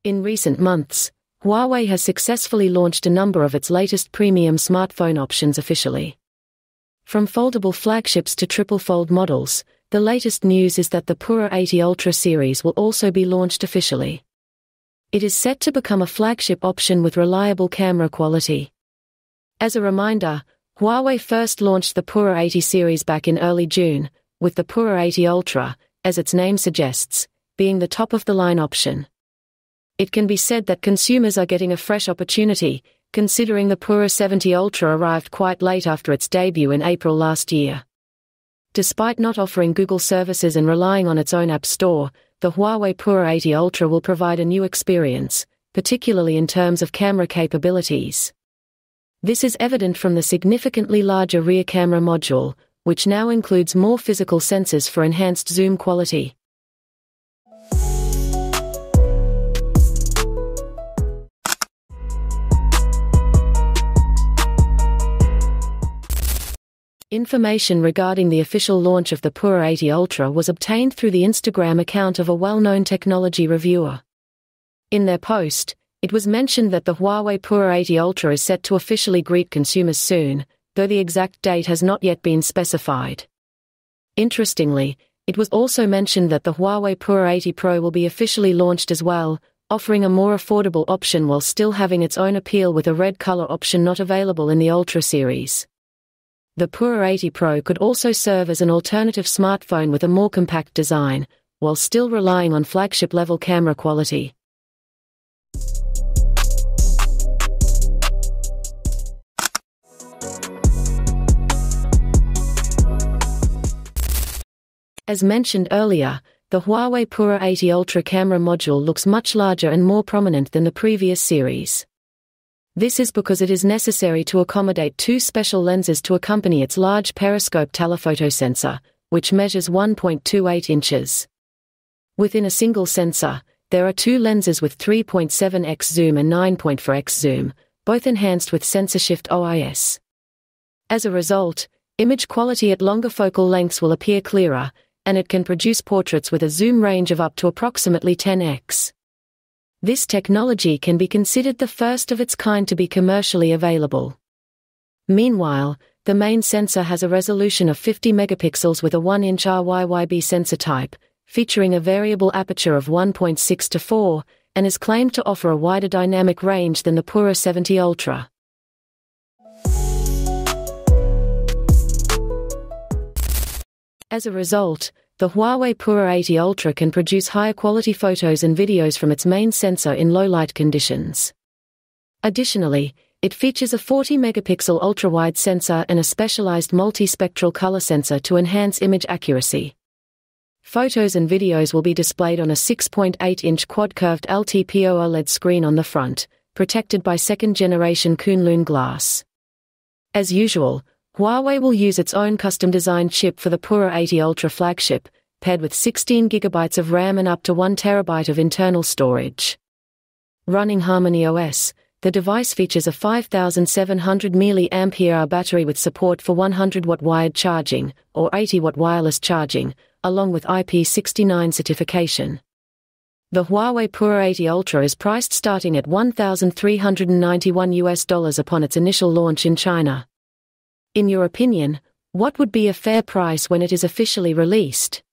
In recent months, Huawei has successfully launched a number of its latest premium smartphone options officially. From foldable flagships to triple-fold models, the latest news is that the Pura 80 Ultra series will also be launched officially. It is set to become a flagship option with reliable camera quality. As a reminder, Huawei first launched the Pura 80 series back in early June, with the Pura 80 Ultra, as its name suggests, being the top-of-the-line option. It can be said that consumers are getting a fresh opportunity, considering the Pura 70 Ultra arrived quite late after its debut in April last year. Despite not offering Google services and relying on its own app store, the Huawei Pura 80 Ultra will provide a new experience, particularly in terms of camera capabilities. This is evident from the significantly larger rear camera module, which now includes more physical sensors for enhanced zoom quality. Information regarding the official launch of the Pura 80 Ultra was obtained through the Instagram account of a well-known technology reviewer. In their post, it was mentioned that the Huawei Pura 80 Ultra is set to officially greet consumers soon, though the exact date has not yet been specified. Interestingly, it was also mentioned that the Huawei Pura 80 Pro will be officially launched as well, offering a more affordable option while still having its own appeal with a red color option not available in the Ultra series. The Pura 80 Pro could also serve as an alternative smartphone with a more compact design, while still relying on flagship-level camera quality. As mentioned earlier, the Huawei Pura 80 Ultra camera module looks much larger and more prominent than the previous series. This is because it is necessary to accommodate two special lenses to accompany its large periscope telephoto sensor, which measures 1.28 inches. Within a single sensor, there are two lenses with 3.7x zoom and 9.4x zoom, both enhanced with sensor shift OIS. As a result, image quality at longer focal lengths will appear clearer, and it can produce portraits with a zoom range of up to approximately 10x. This technology can be considered the first of its kind to be commercially available. Meanwhile, the main sensor has a resolution of 50 megapixels with a 1-inch RYYB sensor type, featuring a variable aperture of 1.6 to 4, and is claimed to offer a wider dynamic range than the Pura 70 Ultra. As a result, the Huawei Pura 80 Ultra can produce higher quality photos and videos from its main sensor in low-light conditions. Additionally, it features a 40-megapixel ultra-wide sensor and a specialized multispectral color sensor to enhance image accuracy. Photos and videos will be displayed on a 6.8-inch quad-curved LTPO OLED screen on the front, protected by second-generation Kunlun glass. As usual, Huawei will use its own custom-designed chip for the Pura 80 Ultra flagship, paired with 16 GB of RAM and up to 1 TB of internal storage. Running Harmony OS, the device features a 5700 mAh battery with support for 100-watt wired charging, or 80-watt wireless charging, along with IP69 certification. The Huawei Pura 80 Ultra is priced starting at $1,391 upon its initial launch in China. In your opinion, what would be a fair price when it is officially released?